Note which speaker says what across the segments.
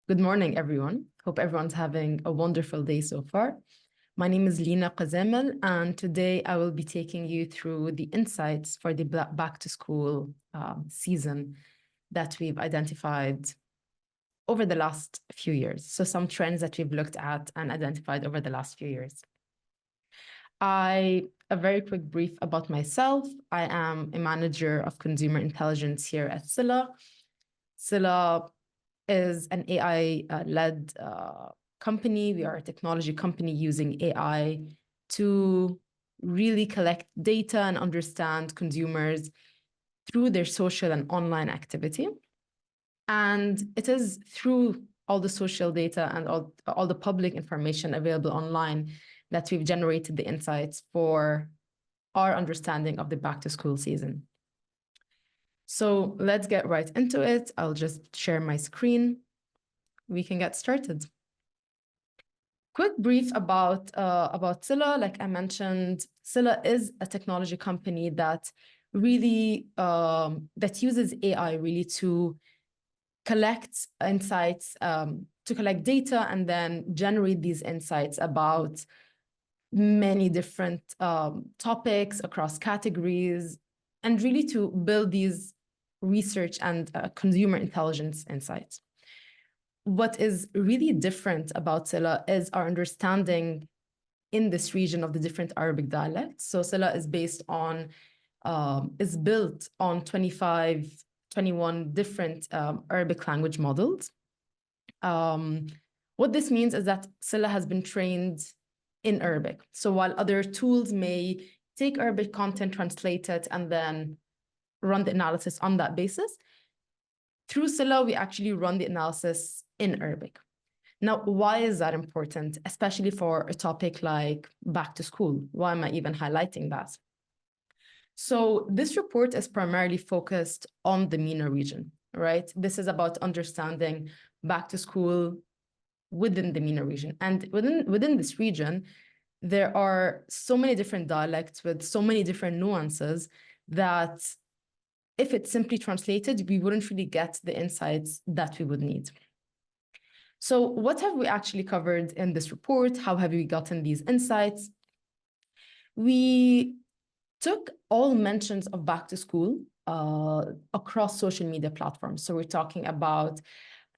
Speaker 1: Good morning, everyone. Hope everyone's having a wonderful day so far. My name is Lina Kazamel, and today I will be taking you through the insights for the back to school season that we've identified over the last few years. So some trends that we've looked at and identified over the last few years. A very quick brief about myself. I am a manager of consumer intelligence here at Sila. Sila is an AI-led company. We are a technology company using AI to really collect data and understand consumers through their social and online activity. And it is through all the social data and all the public information available online that we've generated the insights for our understanding of the back-to-school season. So let's get right into it. I'll just share my screen. We can get started. Quick brief about Sila. Like I mentioned, Sila is a technology company that really that uses AI really to collect insights, to collect data, and then generate these insights about many different topics across categories, and really to build these research and consumer intelligence insights. What is really different about Sila is our understanding in this region of the different Arabic dialects. So Sila is based on, is built on 21 different Arabic language models. What this means is that Sila has been trained in Arabic. So while other tools may take Arabic content, translate it, and then run the analysis on that basis, through Sila, we actually run the analysis in Arabic. Now, why is that important, especially for a topic like back to school? Why am I even highlighting that? So this report is primarily focused on the MENA region, right? This is about understanding back to school within the MENA region. And within this region, there are so many different dialects with so many different nuances that if it's simply translated, we wouldn't really get the insights that we would need. So what have we actually covered in this report? How have we gotten these insights? We took all mentions of back to school across social media platforms. So we're talking about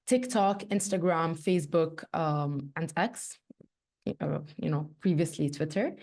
Speaker 1: TikTok, Instagram, Facebook, and X, previously Twitter.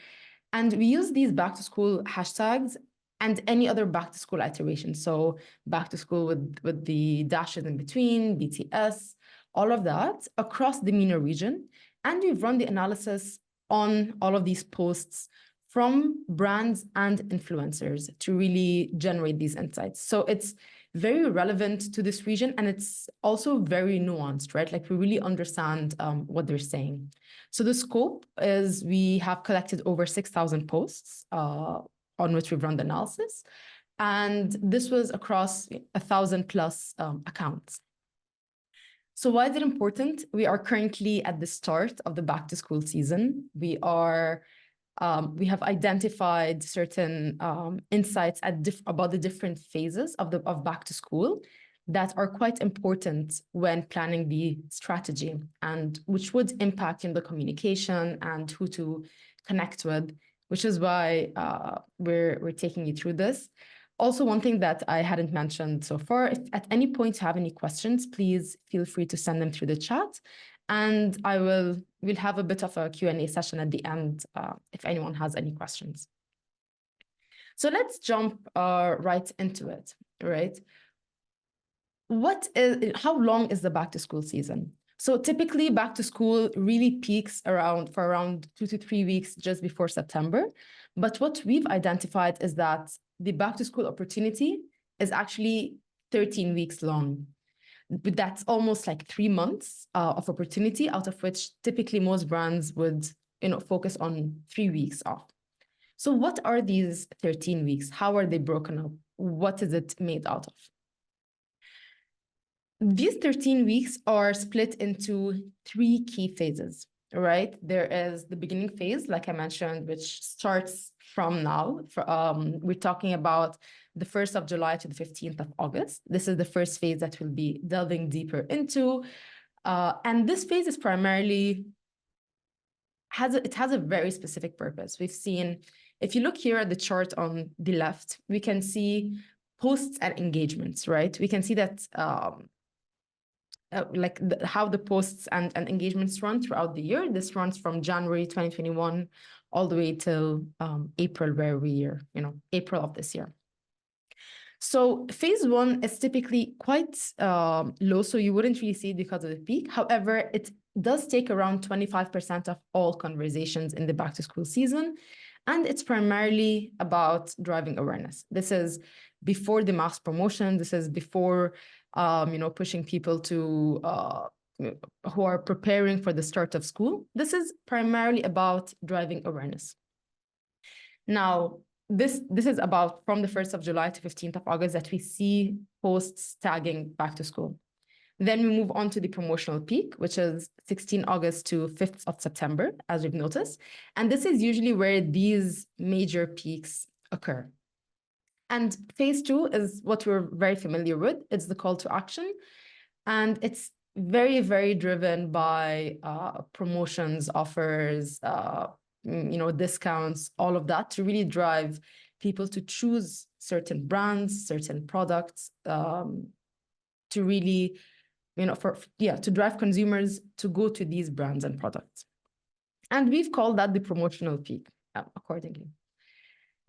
Speaker 1: And we use these back to school hashtags and any other back to school iteration. So back to school with the dashes in between, BTS, all of that across the MENA region. And we've run the analysis on all of these posts from brands and influencers to really generate these insights. So it's very relevant to this region, and it's also very nuanced, right? Like we really understand what they're saying. So the scope is we have collected over 6,000 posts on which we've run the analysis. And this was across 1,000+ accounts. So why is it important? We are currently at the start of the back to school season. We have identified certain insights about the different phases of back to school that are quite important when planning the strategy, and which would impact in the communication and who to connect with, which is why we're taking you through this. Also, one thing that I hadn't mentioned so far, if at any point you have any questions, please feel free to send them through the chat. And we'll have a bit of a Q&A session at the end if anyone has any questions. So let's jump right into it, right? How long is the back to school season? So typically back to school really peaks for around 2 to 3 weeks just before September. But what we've identified is that the back to school opportunity is actually 13 weeks long. But that's almost like 3 months of opportunity, out of which typically most brands would focus on 3 weeks off. So what are these 13 weeks? How are they broken up? What is it made out of? These 13 weeks are split into 3 key phases, right? There is the beginning phase, like I mentioned, which starts from now. We're talking about the 1st of July to the 15th of August. This is the first phase that we'll be delving deeper into. And this phase is primarily it has a very specific purpose. We've seen, if you look here at the chart on the left, we can see posts and engagements, right? We can see that how the posts and engagements run throughout the year. This runs from January 2021 all the way till April, where we're, April of this year. So phase one is typically quite low, so you wouldn't really see it because of the peak. However, it does take around 25% of all conversations in the back to school season. And it's primarily about driving awareness. This is before the mass promotion. This is before, pushing people to who are preparing for the start of school. This is primarily about driving awareness. Now, this is about from the 1st of July to 15th of August that we see posts tagging back to school. Then we move on to the promotional peak, which is 16 August to 5th of September, as we've noticed. And this is usually where these major peaks occur. And phase two is what we're very familiar with. It's the call to action. And it's very, very driven by promotions, offers, discounts, all of that to really drive people to choose certain brands, certain products, to really, to drive consumers to go to these brands and products. And we've called that the promotional peak accordingly.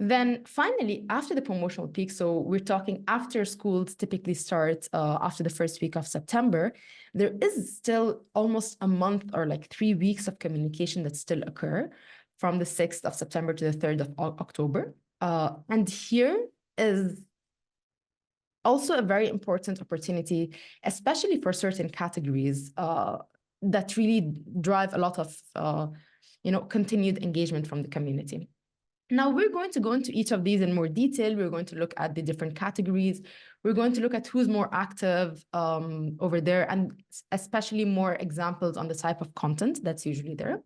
Speaker 1: Then finally, after the promotional peak, so we're talking after schools typically start after the first week of September, there is still almost a month or like 3 weeks of communication that still occur from the 6th of September to the 3rd of October. And here is also a very important opportunity, especially for certain categories that really drive a lot of continued engagement from the community. Now, we're going to go into each of these in more detail. We're going to look at the different categories. We're going to look at who's more active over there, and especially more examples on the type of content that's usually there.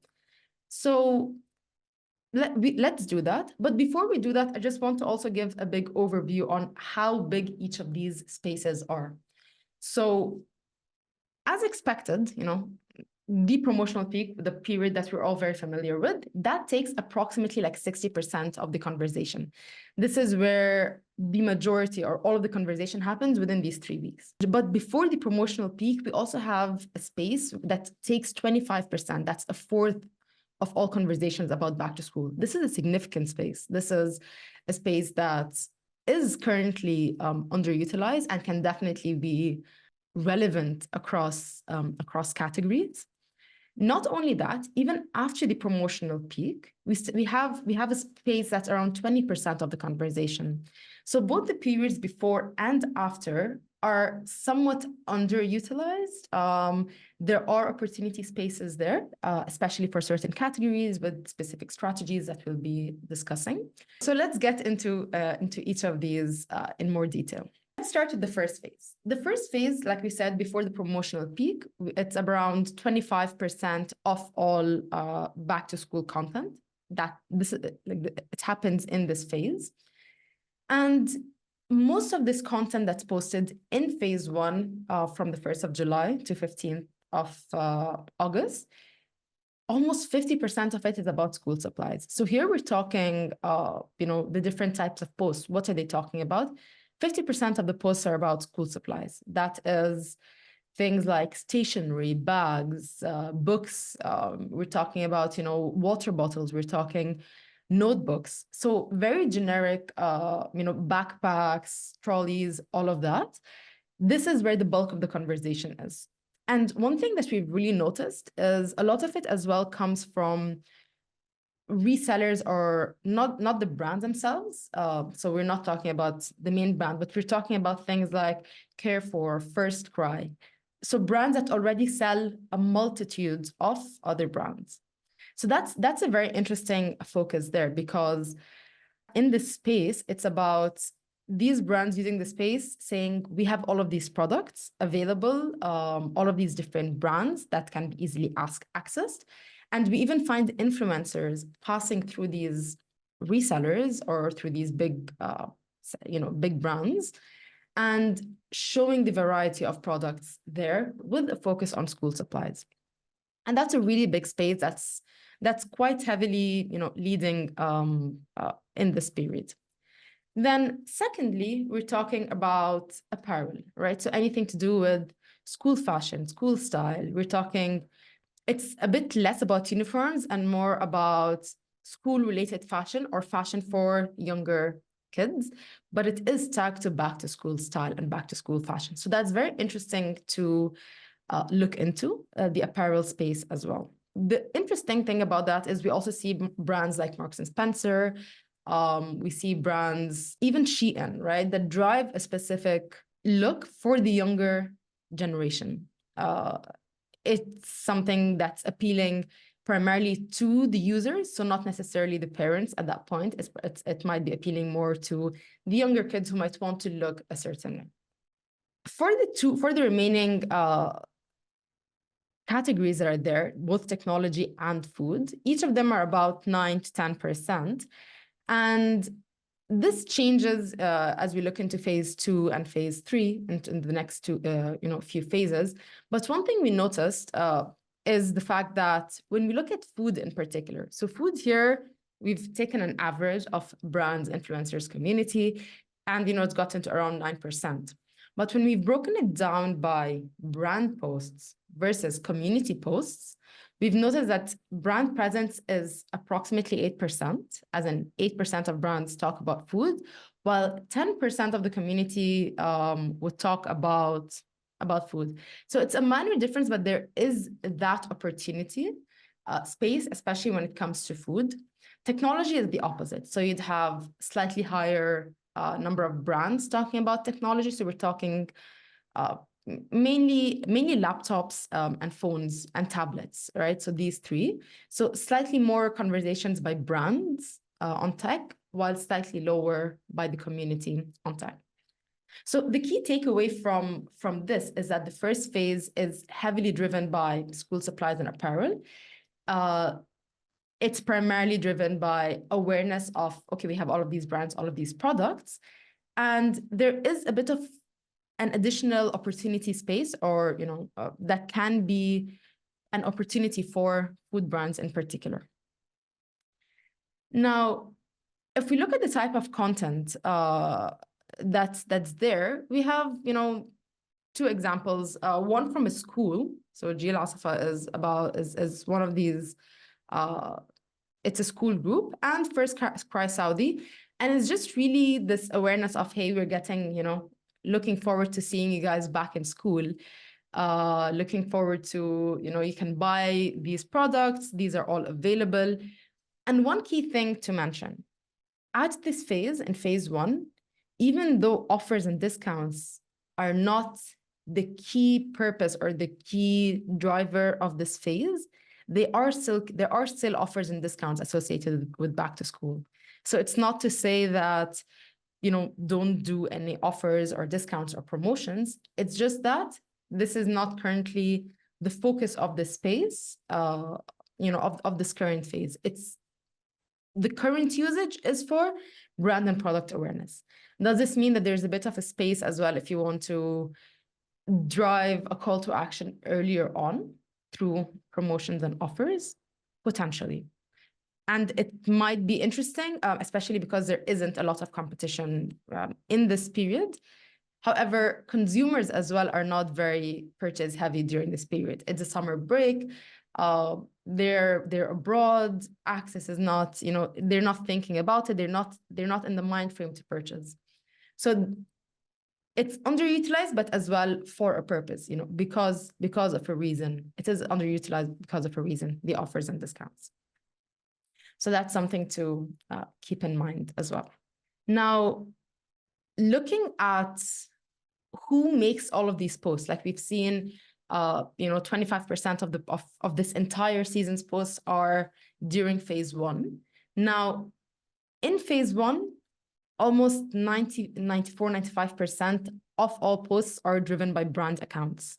Speaker 1: So let's do that. But before we do that, I just want to also give a big overview on how big each of these spaces are. So as expected, the promotional peak, the period that we're all very familiar with, that takes approximately like 60% of the conversation. This is where the majority or all of the conversation happens within these 3 weeks. But before the promotional peak, we also have a space that takes 25%. That's a fourth of all conversations about back to school. This is a significant space. This is a space that is currently underutilized and can definitely be relevant across categories. Not only that, even after the promotional peak, we have a space that's around 20% of the conversation. So both the periods before and after are somewhat underutilized. There are opportunity spaces there, especially for certain categories with specific strategies that we'll be discussing. So let's get into each of these in more detail. Let's start with the first phase. The first phase, like we said, before the promotional peak, it's around 25% of all back to school content. It happens in this phase. And most of this content that's posted in phase one from the 1st of July to 15th of August, almost 50% of it is about school supplies. So here we're talking, the different types of posts. What are they talking about? 50% of the posts are about school supplies. That is things like stationery, bags, books. We're talking about, water bottles. We're talking notebooks. So very generic, backpacks, trolleys, all of that. This is where the bulk of the conversation is. And one thing that we've really noticed is a lot of it as well comes from resellers, or not the brands themselves. So we're not talking about the main brand, but we're talking about things like Carrefour, First Cry. So brands that already sell a multitude of other brands. So that's a very interesting focus there, because in this space, it's about these brands using the space saying, we have all of these products available, all of these different brands that can be easily accessed. And we even find influencers passing through these resellers or through these big, big brands and showing the variety of products there with a focus on school supplies. And that's a really big space that's quite heavily, leading in this period. Then secondly, we're talking about apparel, right? So anything to do with school fashion, school style. It's a bit less about uniforms and more about school-related fashion or fashion for younger kids, but it is tagged to back to school style and back to school fashion. So that's very interesting to look into the apparel space as well. The interesting thing about that is we also see brands like Marks and Spencer. We see brands, even Shein, right, that drive a specific look for the younger generation. It's something that's appealing primarily to the users, so not necessarily the parents at that point. It might be appealing more to the younger kids who might want to look a certain way. For the remaining categories that are there, both technology and food, each of them are about 9 to 10%. And this changes as we look into phase 2 and phase 3 in the next few phases. But one thing we noticed is the fact that when we look at food in particular, so food here, we've taken an average of brands, influencers, community, and it's gotten to around 9%. But when we've broken it down by brand posts versus community posts, we've noticed that brand presence is approximately 8%, as in 8% of brands talk about food, while 10% of the community would talk about food. So it's a minor difference, but there is that opportunity space, especially when it comes to food. Technology is the opposite. So you'd have slightly higher number of brands talking about technology. So we're talking mainly laptops and phones and tablets, right? So these three. So slightly more conversations by brands on tech, while slightly lower by the community on tech. So the key takeaway from this is that the first phase is heavily driven by school supplies and apparel. It's primarily driven by awareness of, okay, we have all of these brands, all of these products, and there is a bit of an additional opportunity space, or that can be an opportunity for food brands in particular. Now, if we look at the type of content that's there, we have two examples. One from a school. So Jil Asafa is one of these. It's a school group, and First Cry Saudi, and it's just really this awareness of, hey, we're getting looking forward to seeing you guys back in school. Looking forward to, you can buy these products. These are all available. And one key thing to mention, at this phase, in phase 1, even though offers and discounts are not the key purpose or the key driver of this phase, there are still offers and discounts associated with back to school. So it's not to say that don't do any offers or discounts or promotions. It's just that this is not currently the focus of the space, of this current phase. It's the current usage is for brand and product awareness. Does this mean that there's a bit of a space as well if you want to drive a call to action earlier on through promotions and offers? Potentially. And it might be interesting, especially because there isn't a lot of competition in this period. However, consumers as well are not very purchase heavy during this period. It's a summer break. They're abroad. Access is not, they're not thinking about it. They're not in the mind frame to purchase. So it's underutilized, but as well for a purpose, because of a reason. It is underutilized because of a reason, the offers and discounts. So that's something to keep in mind as well. Now, looking at who makes all of these posts, like we've seen, 25% of this entire season's posts are during phase 1. Now, in phase 1, almost 95% of all posts are driven by brand accounts.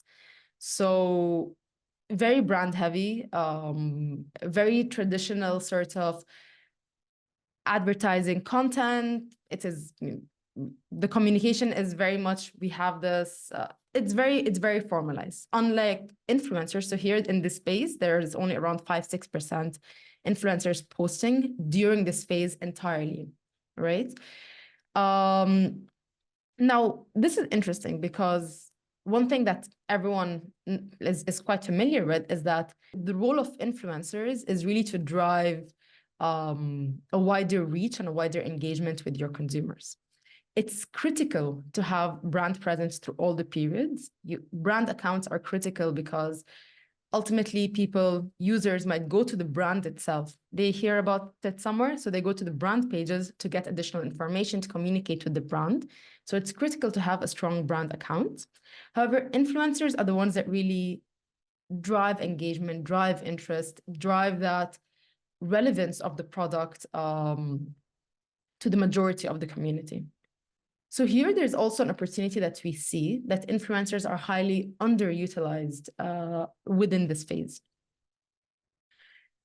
Speaker 1: So very brand heavy, very traditional sort of advertising content. It is the communication is very much, we have this, it's very formalized, unlike influencers. So here in this space, there's only around 5-6% influencers posting during this phase entirely, right? Now, this is interesting because one thing that everyone is quite familiar with is that the role of influencers is really to drive a wider reach and a wider engagement with your consumers. It's critical to have brand presence through all the periods. Brand accounts are critical because ultimately users might go to the brand itself. They hear about it somewhere, so they go to the brand pages to get additional information to communicate with the brand. So it's critical to have a strong brand account. However, influencers are the ones that really drive engagement, drive interest, drive that relevance of the product to the majority of the community. So here, there's also an opportunity that we see that influencers are highly underutilized within this phase.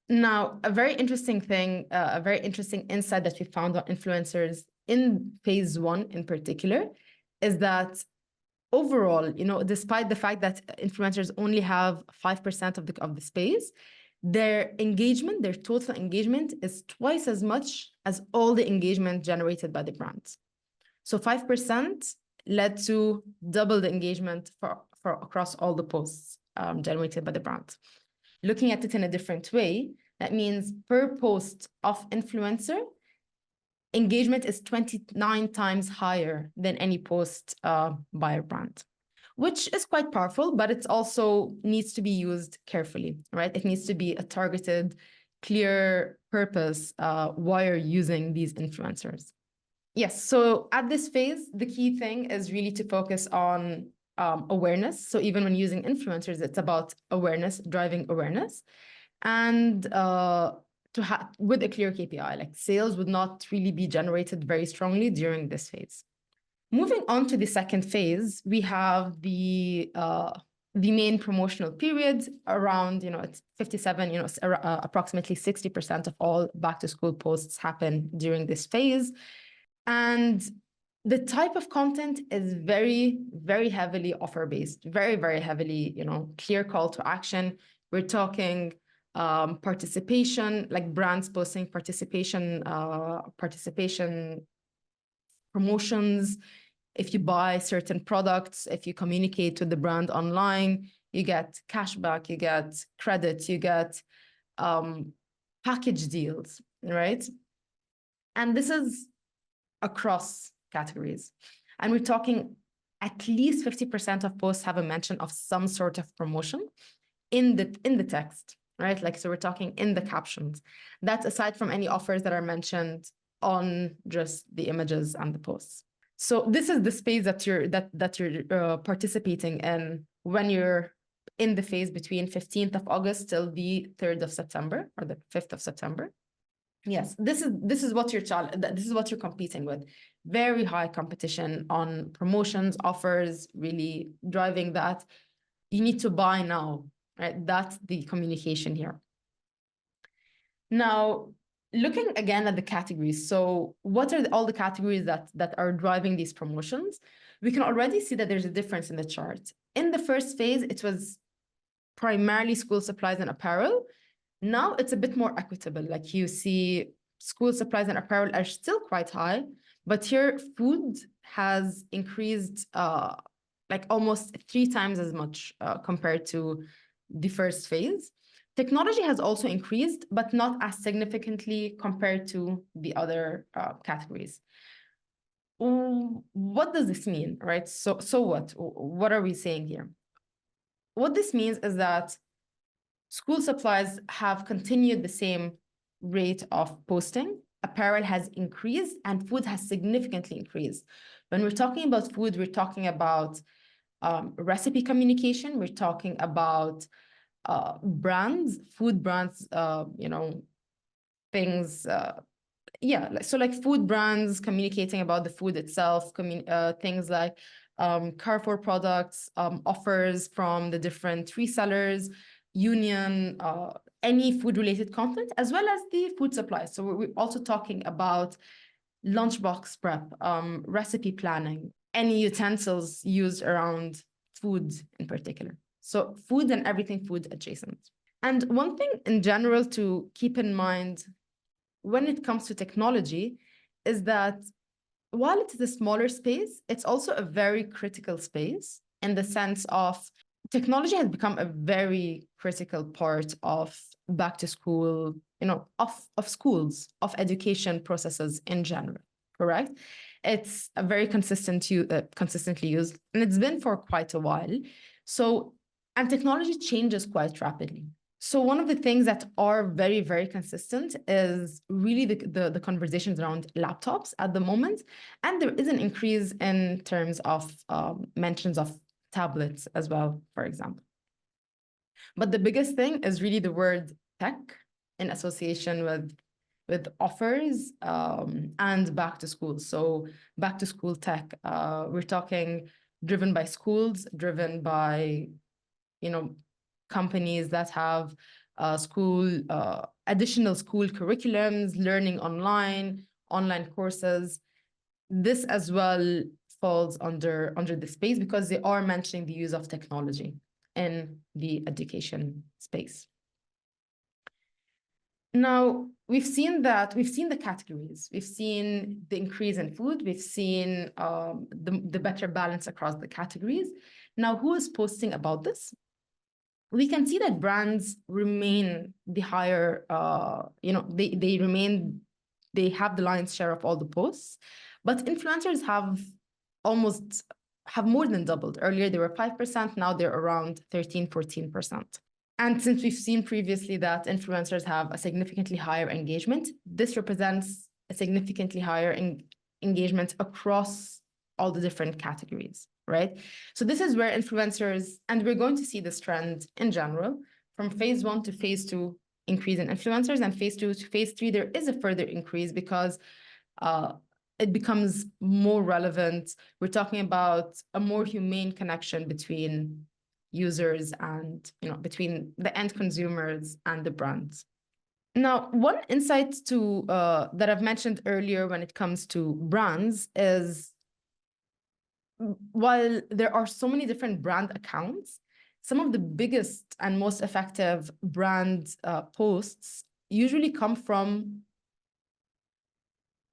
Speaker 1: Now, a very interesting thing, a very interesting insight that we found on influencers in phase 1 in particular, is that overall, despite the fact that influencers only have 5% of the space, their engagement, their total engagement is twice as much as all the engagement generated by the brands. So 5% led to double the engagement for across all the posts generated by the brand. Looking at it in a different way, that means per post of influencer, engagement is 29 times higher than any post by a brand, which is quite powerful, but it also needs to be used carefully, right? It needs to be a targeted, clear purpose while you're using these influencers. Yes, so at this phase, the key thing is really to focus on awareness. So even when using influencers, it's about awareness, driving awareness, and with a clear KPI, like sales would not really be generated very strongly during this phase. Moving on to the second phase, we have the main promotional period around, it's 57, approximately 60% of all back to school posts happen during this phase. And the type of content is very, very heavily offer-based, very, very heavily, clear call to action. We're talking participation, like brands posting participation promotions. If you buy certain products, if you communicate with the brand online, you get cashback, you get credit, you get package deals, right? And this is across categories. And we're talking at least 50% of posts have a mention of some sort of promotion in the text, right? Like, so we're talking in the captions. That's aside from any offers that are mentioned on just the images and the posts. So this is the space that you're participating in when you're in the phase between 15th of August till the 3rd of September or the 5th of September. Yes, this is what you're competing with. Very high competition on promotions, offers, really driving that. You need to buy now, right? That's the communication here. Now, looking again at the categories. So what are all the categories that are driving these promotions? We can already see that there's a difference in the chart. In the first phase, it was primarily school supplies and apparel. Now it's a bit more equitable. Like you see school supplies and apparel are still quite high, but here food has increased like almost 3 times as much compared to the first phase. Technology has also increased, but not as significantly compared to the other categories. What does this mean, right? So what are we saying here? What this means is that school supplies have continued the same rate of posting. Apparel has increased and food has significantly increased. When we're talking about food, we're talking about recipe communication. We're talking about brands, food brands, things. So like food brands communicating about the food itself, things like Carrefour products, offers from the different resellers, Union, any food-related content, as well as the food supply. So we're also talking about lunchbox prep, recipe planning, any utensils used around food in particular. So food and everything food adjacent. And one thing in general to keep in mind when it comes to technology is that while it's a smaller space, it's also a very critical space in the sense of technology has become a very critical part of back to school, of schools, of education processes in general, correct? It's a very consistently used, and it's been for quite a while. So, and technology changes quite rapidly. So one of the things that are very, very consistent is really the conversations around laptops at the moment. And there is an increase in terms of mentions of tablets as well, for example. But the biggest thing is really the word tech in association with offers and back to school. So back to school tech, we're talking driven by schools, driven by, companies that have additional school curriculums, learning online courses. This as well falls under the space because they are mentioning the use of technology in the education space. Now, we've seen the categories, we've seen the increase in food, we've seen the better balance across the categories. Now, who is posting about this? We can see that brands remain the higher, they have the lion's share of all the posts, but influencers have more than doubled. Earlier, they were 5%, now they're around 13, 14%. And since we've seen previously that influencers have a significantly higher engagement, this represents a significantly higher engagement across all the different categories, right? So this is where influencers, and we're going to see this trend in general, from phase 1 to phase 2, increase in influencers, and phase 2 to phase 3, there is a further increase because it becomes more relevant. We're talking about a more humane connection between users and, between the end consumers and the brands. Now, one insight that I've mentioned earlier when it comes to brands is while there are so many different brand accounts, some of the biggest and most effective brand posts usually come from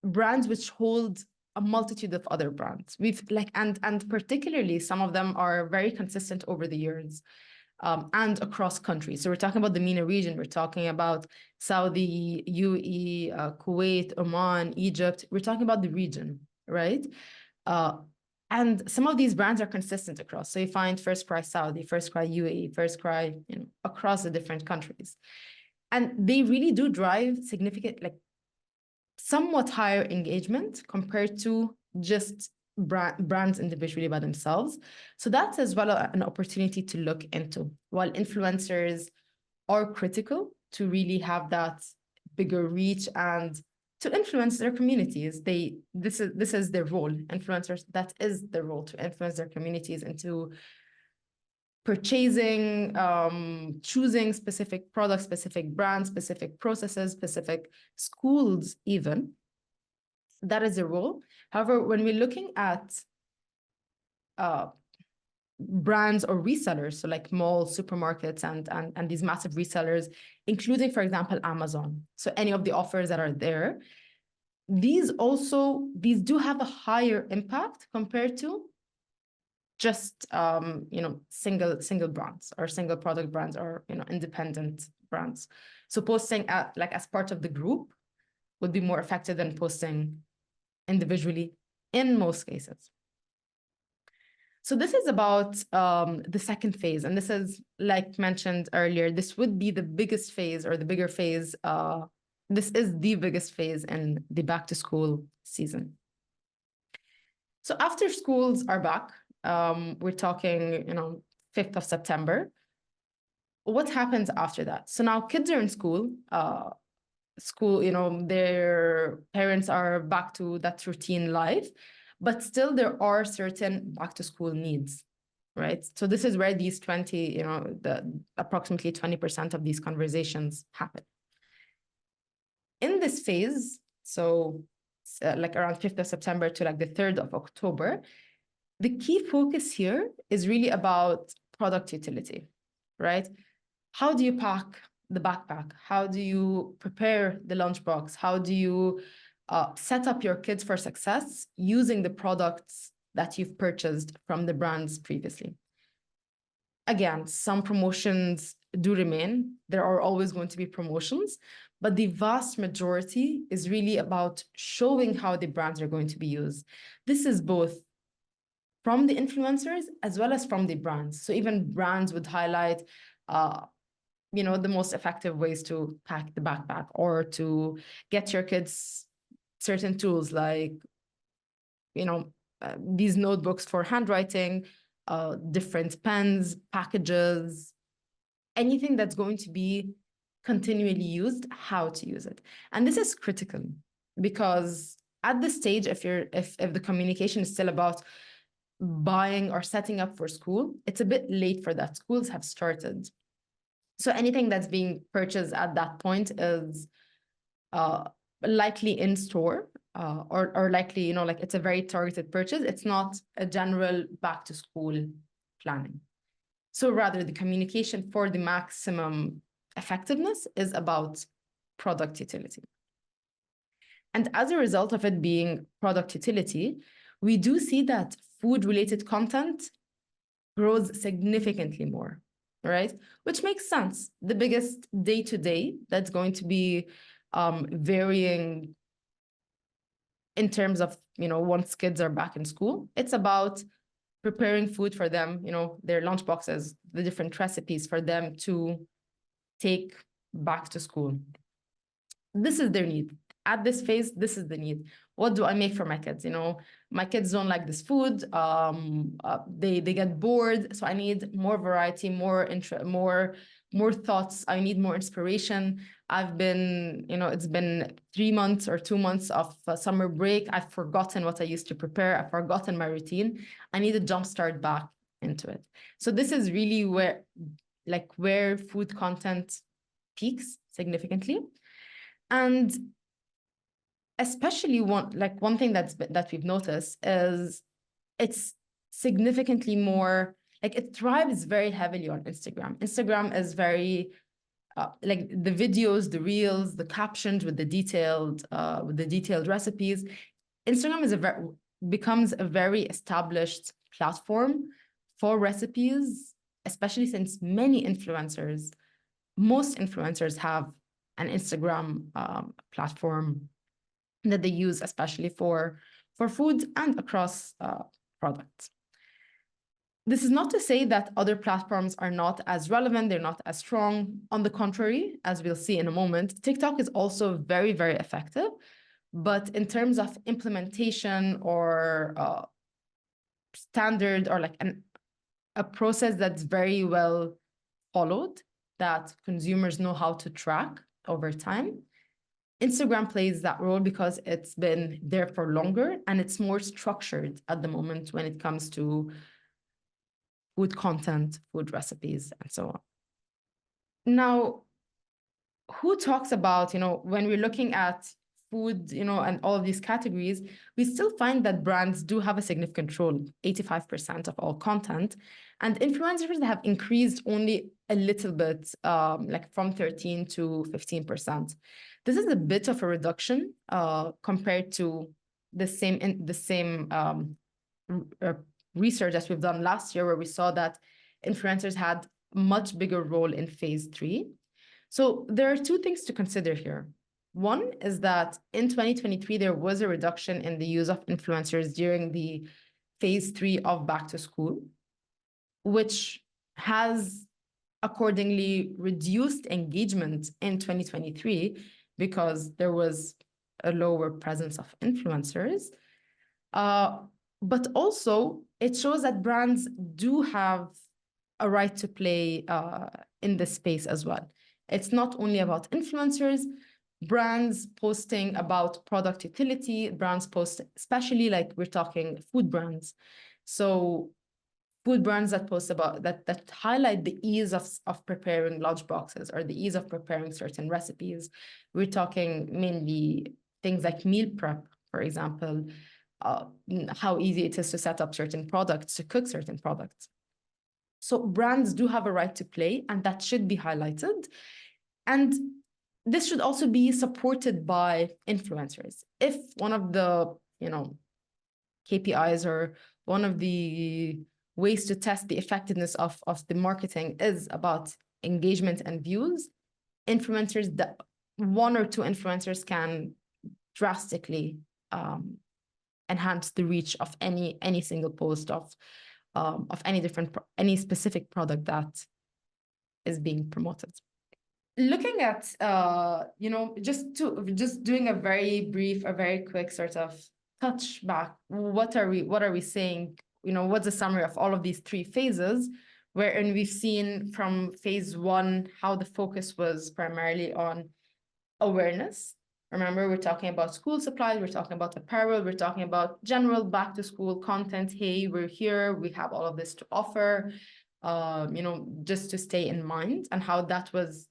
Speaker 1: brands which hold a multitude of other brands. And particularly some of them are very consistent over the years and across countries. So we're talking about the MENA region, we're talking about Saudi, UAE, Kuwait, Oman, Egypt. We're talking about the region, right? And some of these brands are consistent across. So you find First Cry Saudi, First Cry UAE, First Cry, across the different countries. And they really do drive significant, somewhat higher engagement compared to just brands individually by themselves. So that's as well an opportunity to look into. While influencers are critical to really have that bigger reach and to influence their communities, this is their role. Influencers, that is their role, to influence their communities into purchasing, choosing specific products, specific brands, specific processes, specific schools even. That is their role. However, when we're looking at brands or resellers, so like malls, supermarkets, and these massive resellers, including, for example, Amazon. So any of the offers that are there, these do have a higher impact compared to just single brands or single product brands or independent brands. So posting as part of the group would be more effective than posting individually in most cases. So this is about the second phase, and this is, like mentioned earlier, this would be the biggest phase or the bigger phase. This is the biggest phase in the back to school season. So after schools are back, we're talking, 5th of September. What happens after that? So now kids are in school, their parents are back to that routine life, but still there are certain back to school needs, right? So this is where these approximately 20% of these conversations happen. In this phase, so like around 5th of September to like the 3rd of October, the key focus here is really about product utility, right? How do you pack the backpack? How do you prepare the lunchbox? How do you set up your kids for success using the products that you've purchased from the brands previously? Again, some promotions do remain. There are always going to be promotions, but the vast majority is really about showing how the brands are going to be used. This is both from the influencers as well as from the brands. So even brands would highlight, the most effective ways to pack the backpack or to get your kids certain tools like, these notebooks for handwriting, different pens, packages, anything that's going to be continually used, how to use it. And this is critical because at this stage, if the communication is still about buying or setting up for school, it's a bit late for that. Schools have started. So anything that's being purchased at that point is likely in store or likely, like it's a very targeted purchase. It's not a general back to school planning. So rather the communication for the maximum effectiveness is about product utility. And as a result of it being product utility, we do see that food-related content grows significantly more, right? Which makes sense. The biggest day-to-day that's going to be varying in terms of, once kids are back in school, it's about preparing food for them, their lunch boxes, the different recipes for them to take back to school. This is their need. At this phase, this is the need. What do I make for my kids? My kids don't like this food. They get bored. So I need more variety, more thoughts. I need more inspiration. I've been, it's been 3 months or 2 months of summer break. I've forgotten what I used to prepare. I've forgotten my routine. I need to jumpstart back into it. So this is really where food content peaks significantly. And especially one thing that we've noticed is it's significantly more, it thrives very heavily on Instagram. Instagram is very the videos, the reels, the captions with the detailed recipes. Instagram becomes a very established platform for recipes, especially since most influencers have an Instagram platform that they use, especially for food and across products. This is not to say that other platforms are not as relevant, they're not as strong. On the contrary, as we'll see in a moment, TikTok is also very, very effective. But in terms of implementation or standard or a process that's very well followed, that consumers know how to track over time, Instagram plays that role because it's been there for longer and it's more structured at the moment when it comes to food content, food recipes, and so on. Now, who talks about, when we're looking at food, and all of these categories, we still find that brands do have a significant role, 85% of all content, and influencers have increased only a little bit, from 13 to 15%. This is a bit of a reduction compared to the same research that we've done last year, where we saw that influencers had a much bigger role in phase 3. So there are 2 things to consider here. One is that in 2023, there was a reduction in the use of influencers during the phase 3 of back to school, which has accordingly reduced engagement in 2023 because there was a lower presence of influencers. But also, it shows that brands do have a right to play in this space as well. It's not only about influencers, brands posting about product utility, brands post, especially we're talking food brands. So food brands that post about that highlight the ease of preparing lunch boxes or the ease of preparing certain recipes. We're talking mainly things like meal prep for example, how easy it is to set up certain products, to cook certain products. So brands do have a right to play, and that should be highlighted. And this should also be supported by influencers. If one of the, KPIs or one of the ways to test the effectiveness of the marketing is about engagement and views, influencers, that one or two influencers can drastically enhance the reach of any single post of any specific product that is being promoted. Looking at just doing a very quick sort of touch back, what are we saying? What's the summary of all of these three phases, wherein we've seen from phase one how the focus was primarily on awareness. Remember, we're talking about school supplies, we're talking about apparel, we're talking about general back to school content. Hey, we're here, we have all of this to offer, just to stay in mind, and how that was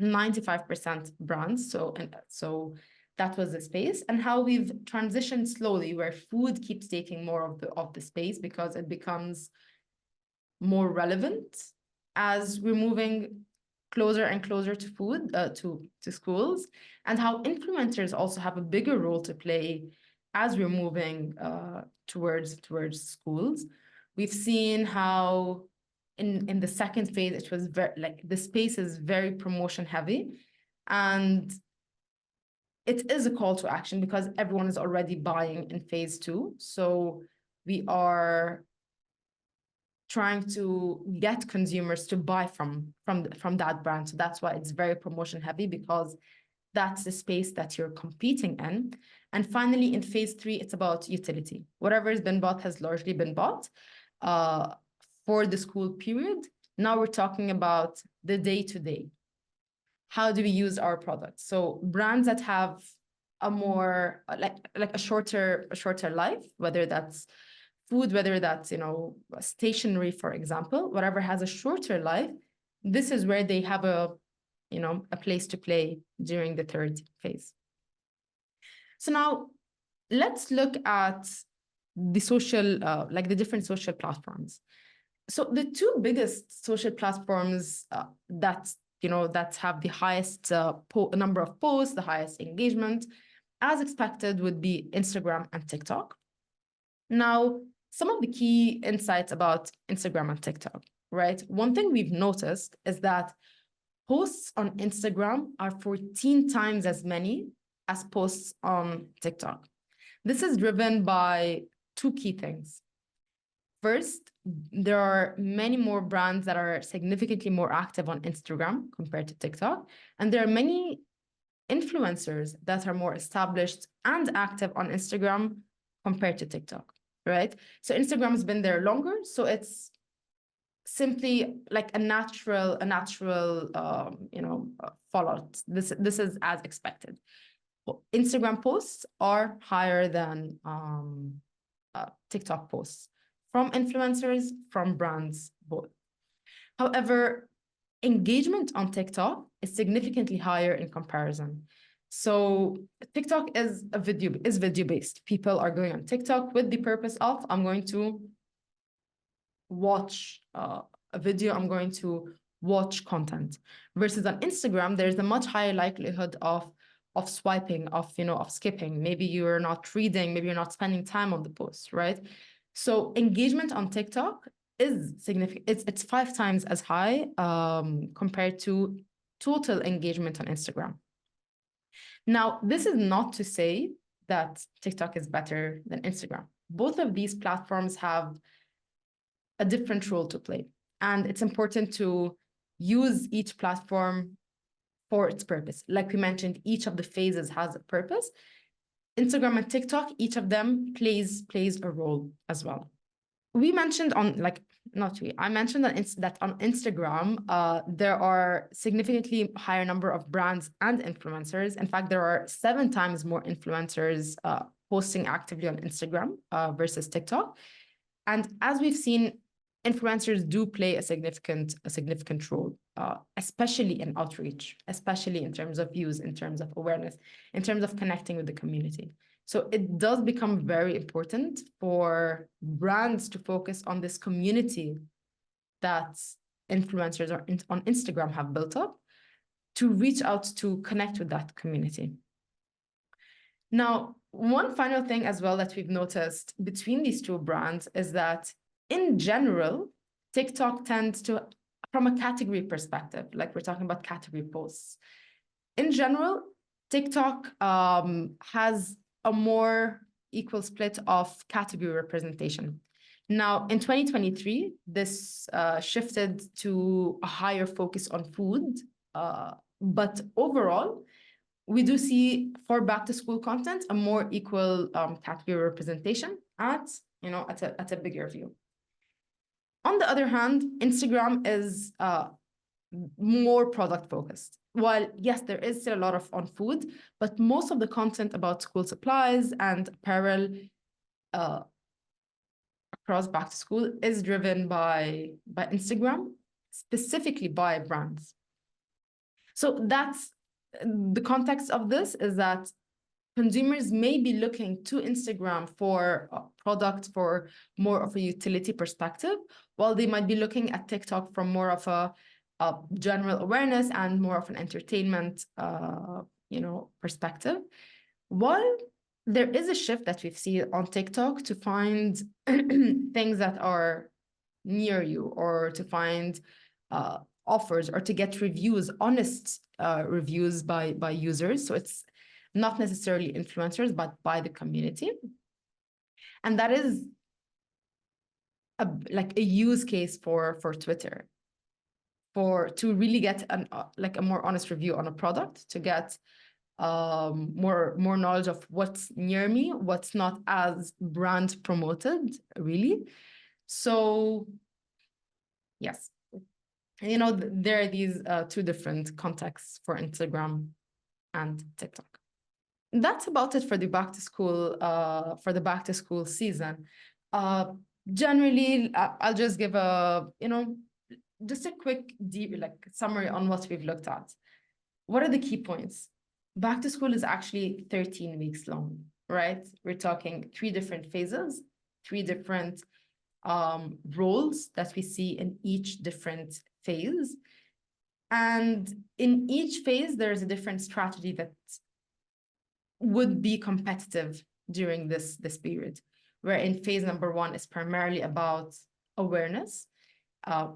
Speaker 1: 95% brands. So that was the space, and how we've transitioned slowly, where food keeps taking more of the space because it becomes more relevant as we're moving closer and closer to food, to schools, and how influencers also have a bigger role to play as we're moving towards schools. We've seen how in the second phase, it was the space is very promotion heavy, and it is a call to action because everyone is already buying in phase two. So we are trying to get consumers to buy from that brand. So that's why it's very promotion heavy, because that's the space that you're competing in. And finally, in phase three, it's about utility. Whatever has been bought has largely been bought for the school period. Now we're talking about the day-to-day. How do we use our products? So brands that have a more like a shorter life, whether that's food, whether that's stationery, for example, whatever has a shorter life, this is where they have a place to play during the third phase. So now let's look at the social, the different social platforms. So the two biggest social platforms that have the highest number of posts, the highest engagement, as expected, would be Instagram and TikTok. Now, some of the key insights about Instagram and TikTok, right? One thing we've noticed is that posts on Instagram are 14 times as many as posts on TikTok. This is driven by two key things. First, there are many more brands that are significantly more active on Instagram compared to TikTok. And there are many influencers that are more established and active on Instagram compared to TikTok, right? So Instagram has been there longer. So it's simply like a natural fallout. This is as expected. Instagram posts are higher than TikTok posts from influencers, from brands, both. However, engagement on TikTok is significantly higher in comparison. So TikTok is video-based. People are going on TikTok with the purpose of, I'm going to watch a video, I'm going to watch content. Versus on Instagram, there's a much higher likelihood of swiping, of skipping. Maybe you're not reading, maybe you're not spending time on the post, right? So engagement on TikTok is significant. It's 5 times as high compared to total engagement on Instagram. Now, this is not to say that TikTok is better than Instagram. Both of these platforms have a different role to play, and it's important to use each platform for its purpose. Like we mentioned, each of the phases has a purpose. Instagram and TikTok, each of them plays a role as well. We mentioned I mentioned that on Instagram, there are significantly higher number of brands and influencers. In fact, there are 7 times more influencers posting actively on Instagram versus TikTok. And as we've seen, influencers do play a significant role, especially in outreach, especially in terms of views, in terms of awareness, in terms of connecting with the community. So it does become very important for brands to focus on this community that influencers on Instagram have built up, to reach out to connect with that community. Now, one final thing as well that we've noticed between these two brands is that in general, TikTok tends to, from a category perspective, like we're talking about category posts, in general, TikTok has a more equal split of category representation. Now, in 2023, this shifted to a higher focus on food, but overall, we do see for back to school content a more equal category representation at a bigger view. On the other hand, Instagram is more product focused. While yes, there is still a lot on food, but most of the content about school supplies and apparel across back to school is driven by Instagram, specifically by brands. So that's the context of this, is that consumers may be looking to Instagram for products for more of a utility perspective, while they might be looking at TikTok from more of a general awareness and more of an entertainment, perspective. While there is a shift that we've seen on TikTok to find things that are near you, or to find offers, or to get reviews, honest reviews by users. So it's not necessarily influencers, but by the community. And that is a use case for Twitter, to really get a more honest review on a product, to get more knowledge of what's near me, what's not as brand promoted, really. So yes, there are these two different contexts for Instagram and TikTok. That's about it for the back to school season. Generally, I'll just give just a quick summary on what we've looked at. What are the key points? Back to school is actually 13 weeks long, right? We're talking 3 different phases, 3 different roles that we see in each different phase. And in each phase, there's a different strategy that would be competitive during this period, where in phase number 1 is primarily about awareness,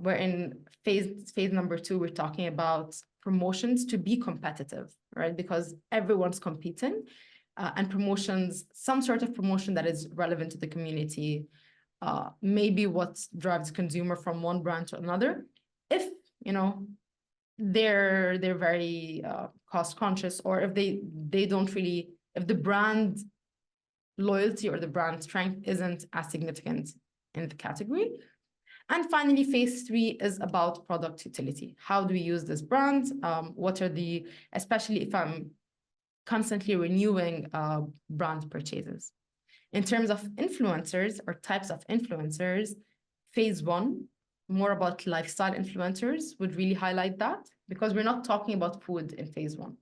Speaker 1: where in phase number 2, we're talking about promotions to be competitive, right? Because everyone's competing, and promotions, some sort of promotion that is relevant to the community, maybe what drives consumer from one brand to another. If they're very cost conscious, or if they don't really, if the brand loyalty or the brand strength isn't as significant in the category. And finally, phase 3 is about product utility. How do we use this brand? What are especially if I'm constantly renewing brand purchases. In terms of influencers or types of influencers, phase 1, more about lifestyle influencers, would really highlight that, because we're not talking about food in phase 1.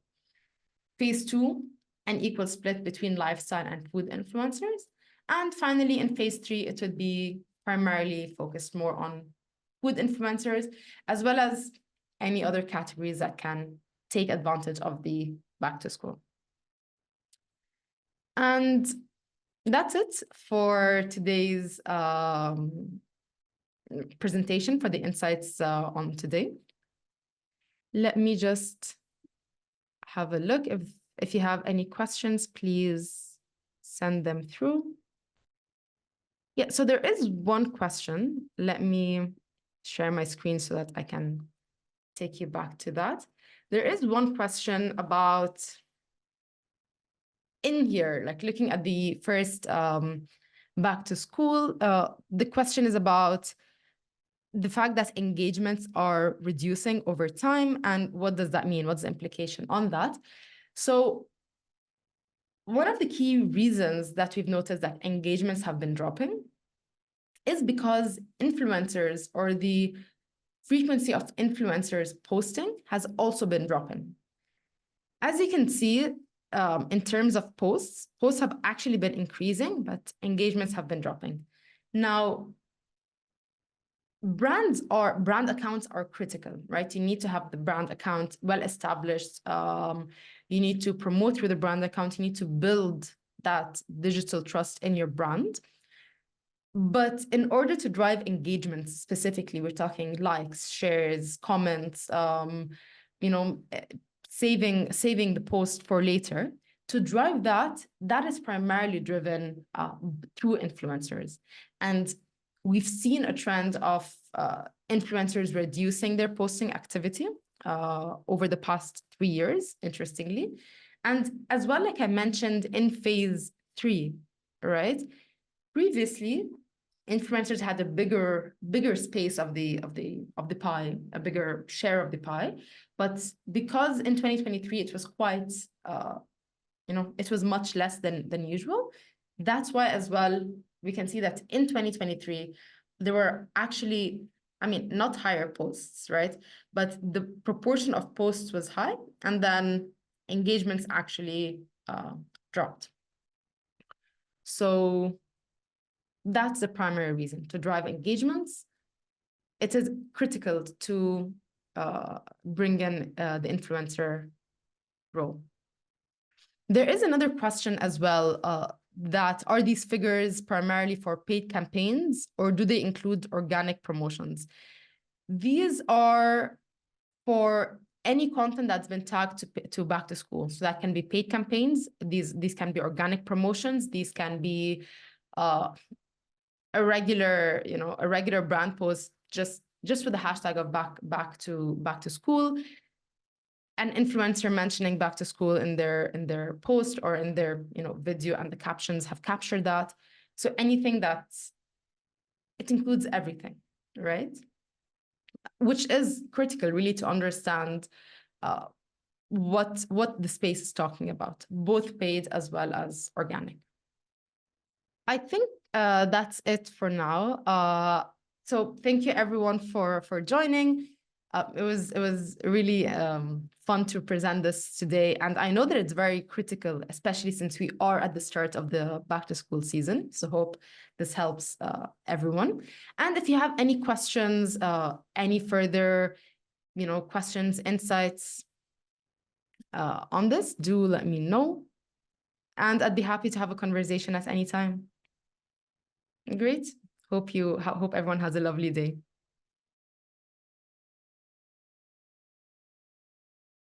Speaker 1: Phase 2, an equal split between lifestyle and food influencers. And finally, in phase 3, it would be primarily focused more on food influencers, as well as any other categories that can take advantage of the back to school. And that's it for today's presentation, for the insights on today. Let me just have a look. If you have any questions, please send them through. Yeah, so there is one question. Let me share my screen so that I can take you back to that. There is one question about, in here, looking at the first back to school, the question is about the fact that engagements are reducing over time, and what does that mean? What's the implication on that? So one of the key reasons that we've noticed that engagements have been dropping is because influencers, or the frequency of influencers posting, has also been dropping. As you can see, in terms of posts have actually been increasing, but engagements have been dropping. Now, brand accounts are critical, right? You need to have the brand account well established. You need to promote through the brand account. You need to build that digital trust in your brand. But in order to drive engagement specifically, we're talking likes, shares, comments, saving the post for later. To drive that is primarily driven through influencers. And we've seen a trend of influencers reducing their posting activity over the past 3 years, interestingly. And as well, like I mentioned, in phase 3, right? Previously, influencers had a bigger space of the pie, a bigger share of the pie. But because in 2023 it was quite, it was much less than usual. That's why as well we can see that in 2023 there were actually, not higher posts, right? But the proportion of posts was high, and then engagements actually dropped. So that's the primary reason to drive engagements. It is critical to bring in the influencer role. There is another question as well, that are these figures primarily for paid campaigns, or do they include organic promotions? These are for any content that's been tagged to back to school. So that can be paid campaigns. These can be organic promotions. These can be a regular brand post just with the hashtag of back to school. An influencer mentioning back to school in their post or in their video, and the captions have captured that. So anything it includes everything, right? Which is critical really to understand what the space is talking about, both paid as well as organic. I think that's it for now. So thank you everyone for joining. It was really fun to present this today. And I know that it's very critical, especially since we are at the start of the back to school season. So hope this helps everyone. And if you have any questions, any further, questions, insights on this, do let me know. And I'd be happy to have a conversation at any time. Great. Hope everyone has a lovely day.